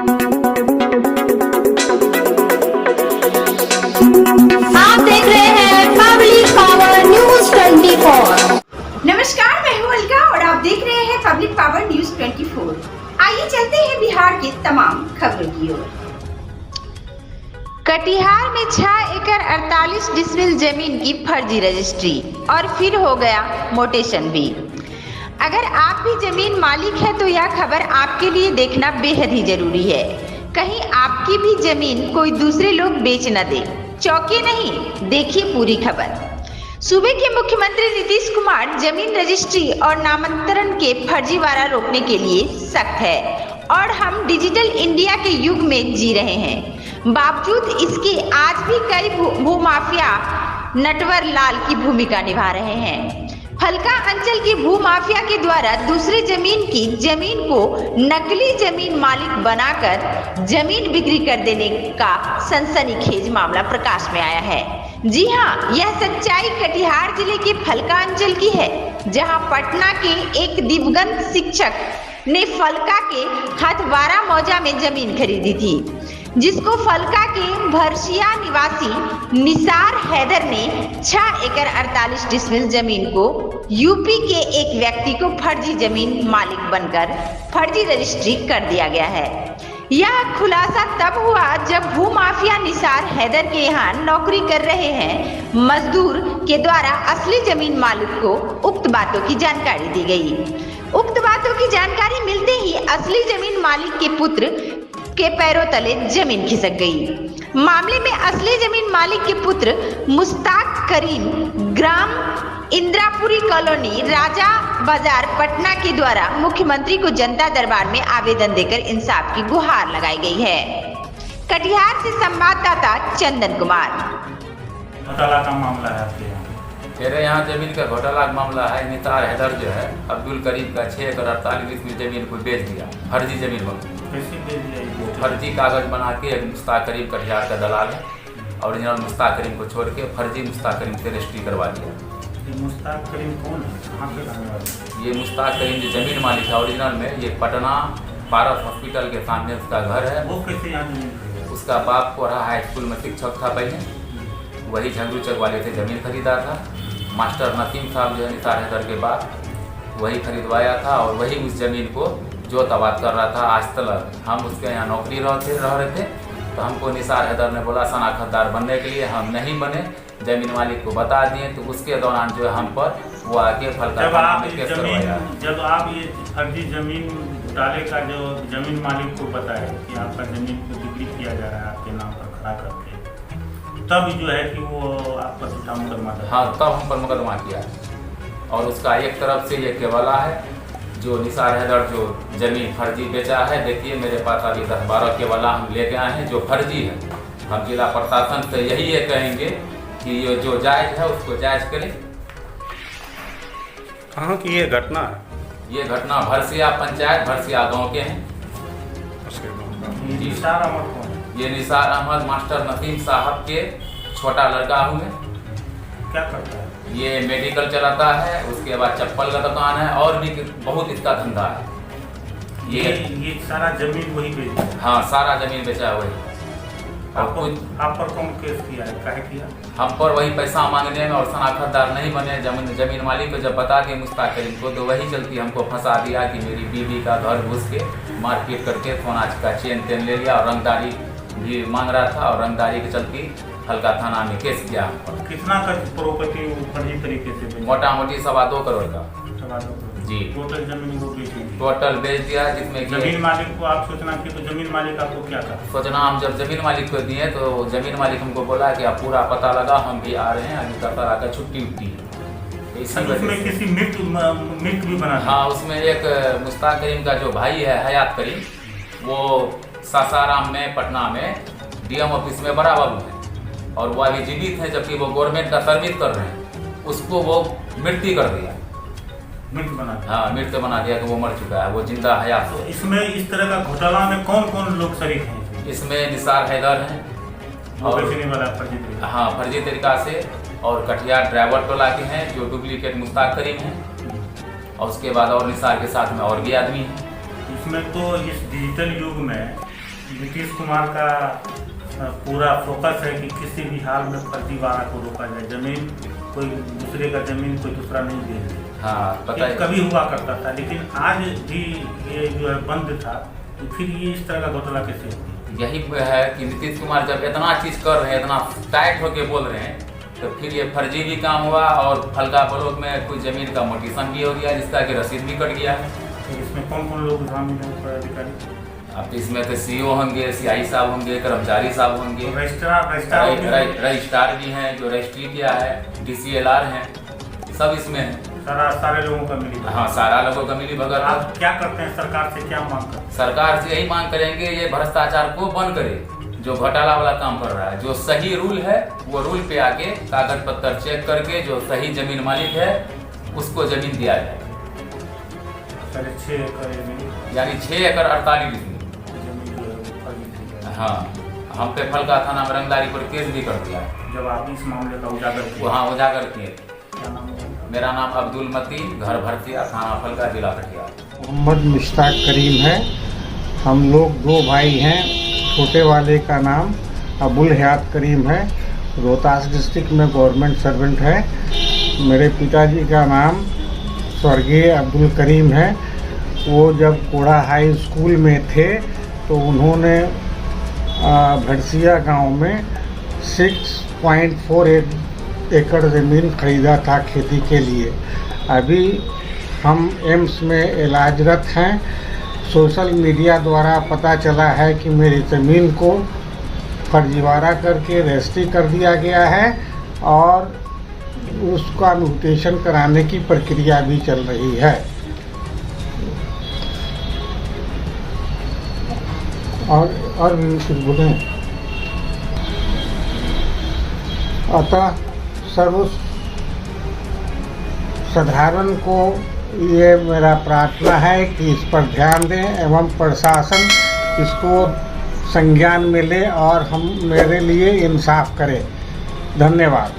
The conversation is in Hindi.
आप देख रहे हैं पब्लिक पावर न्यूज 24। नमस्कार, मैं हूं अलका और आप देख रहे हैं पब्लिक पावर न्यूज 24। आइए चलते हैं बिहार की तमाम खबरों की ओर। कटिहार में 6 एकड़ 48 डिसमिल जमीन की फर्जी रजिस्ट्री और फिर हो गया मोटेशन भी। अगर आप भी जमीन मालिक है तो यह खबर आपके लिए देखना बेहद ही जरूरी है। कहीं आपकी भी जमीन कोई दूसरे लोग बेच न दे। चौंकिए नहीं, देखिए पूरी खबर। सूबे के मुख्यमंत्री नीतीश कुमार जमीन रजिस्ट्री और नामांतरण के फर्जीवाड़ा रोकने के लिए सख्त है और हम डिजिटल इंडिया के युग में जी रहे हैं। बावजूद इसके आज भी कई भूमाफिया नटवर लाल की भूमिका निभा रहे हैं। फलका अंचल की भूमाफिया के द्वारा दूसरे जमीन को नकली जमीन मालिक बनाकर जमीन बिक्री कर देने का सनसनीखेज मामला प्रकाश में आया है। जी हां, यह सच्चाई कटिहार जिले के फलका अंचल की है, जहां पटना के एक दिवंगत शिक्षक ने फलका के हथवारा मौजा में जमीन खरीदी थी, जिसको फलका के भरसिया निवासी निसार हैदर ने 6 एकड़ 48 डिसमिल जमीन को यूपी के एक व्यक्ति को फर्जी जमीन मालिक बनकर फर्जी रजिस्ट्री कर दिया गया है। यह खुलासा तब हुआ जब भूमाफिया निसार हैदर के यहाँ नौकरी कर रहे हैं मजदूर के द्वारा असली जमीन मालिक को उक्त बातों की जानकारी दी गई। उक्त बातों की जानकारी मिलते ही असली जमीन मालिक के पुत्र के पैरों तले जमीन खिसक गई। मामले में असली जमीन मालिक के पुत्र मुश्ताक करीम ग्राम इंदिरापुरी कॉलोनी राजा बाजार पटना के द्वारा मुख्यमंत्री को जनता दरबार में आवेदन देकर इंसाफ की गुहार लगाई गई है। कटिहार से संवाददाता चंदन कुमार। घोटाला का मामला है आपके यहाँ? मेरे यहाँ जमीन का घोटाला का मामला है। निसार हैदर जो है अब्दुल करीम का 6 एकड़ 48 डिसमिल जमीन को बेच दिया, फर्जी जमीन बन। कैसे बेच दिया? फर्जी कागज बना के मुश्ताक करीम कटिहार का दलाल है, ओरिजिनल मुश्ताक करीम को छोड़ के फर्जी मुश्ताक करीम से रजिस्ट्री करवा दिया। ये मुश्ताक करीम कौन है, कहाँ पे रहने वाले? ये मुश्ताक करीम जो जमीन मालिक है ओरिजिनल में, ये पटना पारस हॉस्पिटल के सामने उसका घर है। वो कैसे यहाँ जमीन खरीदा? उसका बाप को रहा हाई स्कूल में शिक्षक था पहले, वही झंगरू चक वाले से जमीन खरीदा था। मास्टर नसीम साहब जो है निसार हैदर के बाप, वही खरीदवाया था और वही उस जमीन को जोत आबाद कर रहा था। आज तक हम उसके यहाँ नौकरी रह रहे थे, तो हमको निसार हैदर ने बोला शनाख्तदार बनने के लिए, हम नहीं बने, जमीन मालिक को बता दिए। तो उसके दौरान जो है हम पर वो आके फलका में केस करवाया। जब आप ये फर्जी जमीन घोटाले का जो जमीन मालिक को बताया कि आपका जमीन को बिक्री किया जा रहा है आपके नाम पर खड़ा करके, तब जो है कि वो आप पर झूठा मुकदमा था? हाँ, तब हम पर मुकदमा किया और उसका एक तरफ से ये केवला है जो निसार हैदर जो जमीन फर्जी बेचा है। देखिए मेरे पास अभी 10-12 केवला हम लेके आए हैं जो फर्जी है। हम जिला प्रशासन से यही ये कहेंगे कि ये जो जायज है उसको जायज करें। कहाँ की ये घटना है? ये घटना भरसिया पंचायत भरसिया गांव के हैं। निसार अहमद कौन है? ये निसार अहमद मास्टर नसीम साहब के छोटा लड़का हूँ मैं। क्या करता है? ये मेडिकल चलाता है, उसके बाद चप्पल का दुकान है और भी बहुत इसका धंधा है। ये सारा जमीन वही बेच दिया? हाँ, सारा जमीन बेचा है वही। आप पर कौन केस किया है, काहे किया? हम पर वही पैसा मांगने में और शनाख्तदार नहीं बने। जमीन मालिक को जब बता दिए मुश्ताक करीम को, तो वही चलती हमको फंसा दिया कि मेरी बीवी का घर घुस के मारपीट करके सोना का चेन तेन ले लिया और रंगदारी भी मांग रहा था और रंगदारी के चलती हल्का थाना में केस किया हम पर। कितना का प्रॉपर्टी फर्जी तरीके से? मोटा मोटी 2.25 करोड़ का जी। टोटल जमीन को बेच दिया? टोटल बेच दिया, जिसमें जमीन मालिक को आप सूचना की तो जमीन मालिक आपको क्या कहा? सूचना हम जब जमीन मालिक को दिए तो जमीन मालिक हमको बोला कि आप पूरा पता लगा, हम भी आ रहे हैं, अभी तक आकर छुट्टी उट्टी है। उसमें किसी मृत भी बना? हाँ, उसमें एक मुश्ताक करीम का जो भाई है हयात करीम, वो सासाराम में पटना में डीएम ऑफिस में बड़ा बाबू है और वो अभी जीवित है, जबकि वो गवर्नमेंट का सर्विस कर रहे हैं। उसको वो मृत्यु कर दिया, मृत बना दिया। हाँ, मृत बना दिया कि वो मर चुका है, वो जिंदा हयात। तो इसमें इस तरह का घोटाला में कौन कौन लोग शरीक हैं? इसमें निसार हैदर हैं और वाला फर्जी तरीका? हाँ, फर्जी तरीका से, और कटिहार ड्राइवर टोला के हैं जो डुप्लीकेट मुश्ताक करीम हैं, और उसके बाद और निसार के साथ में और भी आदमी हैं। इसमें तो इस डिजिटल युग में नीतीश कुमार का पूरा फोकस है कि किसी भी हाल में फर्जीवाड़ा को रोका जाए। जमीन कोई दूसरे का जमीन कोई दूसरा नहीं दे। हाँ पता है, कभी हुआ करता था, लेकिन आज भी ये जो है बंद था, तो फिर ये इस तरह का घोटाला कैसे हो? यही है कि नीतीश कुमार जब इतना चीज कर रहे हैं, इतना टाइट होके बोल रहे हैं, तो फिर ये फर्जी भी काम हुआ और फलका ब्लॉक में कुछ जमीन का मोटिशन भी हो गया, जिसका कि रसीद भी कट गया है। तो इसमें कौन कौन लोग शामिल हैं पदाधिकारी? अब इसमें तो सीईओ होंगे, सीआई साहब होंगे, कर्मचारी साहब होंगे, रजिस्ट्रार भी हैं जो रजिस्ट्री किया है, डीसीएलआर हैं, सब इसमें है। सारे लोगों का मिली। हाँ, सारा लोगों का मिली भगत। आप क्या करते हैं? सरकार से क्या मांग करते हैं? सरकार से यही मांग करेंगे ये भ्रष्टाचार को बंद करे, जो घोटाला वाला काम कर रहा है। जो सही रूल है वो रूल पे आके कागज पत्तर चेक करके जो सही जमीन मालिक है उसको जमीन दिया जाए। 6 एकड़ यानी 6 एकड़ 48 में। हाँ, हम पे फलका थाना में रंगदारी पर केस भी कर दिया है। जब आप इस मामले का उजागर किए? हाँ, उजागर किए। क्या नाम है? मेरा नाम अब्दुल मतीन, घर भरतिया, थाना फलका, जिला कटिहार। मोहम्मद मुश्ताक करीम है। हम लोग 2 भाई हैं। छोटे वाले का नाम अबुल हयात करीम है, रोहतास डिस्ट्रिक्ट में गवर्नमेंट सर्वेंट है। मेरे पिताजी का नाम स्वर्गीय अब्दुल करीम है। वो जब कोड़ा हाई स्कूल में थे तो उन्होंने भड़सिया गांव में 6.48 एकड़ ज़मीन खरीदा था खेती के लिए। अभी हम एम्स में इलाजरत हैं। सोशल मीडिया द्वारा पता चला है कि मेरी ज़मीन को फर्जीवाड़ा करके रजिस्ट्री कर दिया गया है और उसका म्यूटेशन कराने की प्रक्रिया भी चल रही है। और भी कुछ बोलें? अतः सर्व साधारण को ये मेरा प्रार्थना है कि इस पर ध्यान दें एवं प्रशासन इसको संज्ञान में ले और हम मेरे लिए इंसाफ करे। धन्यवाद।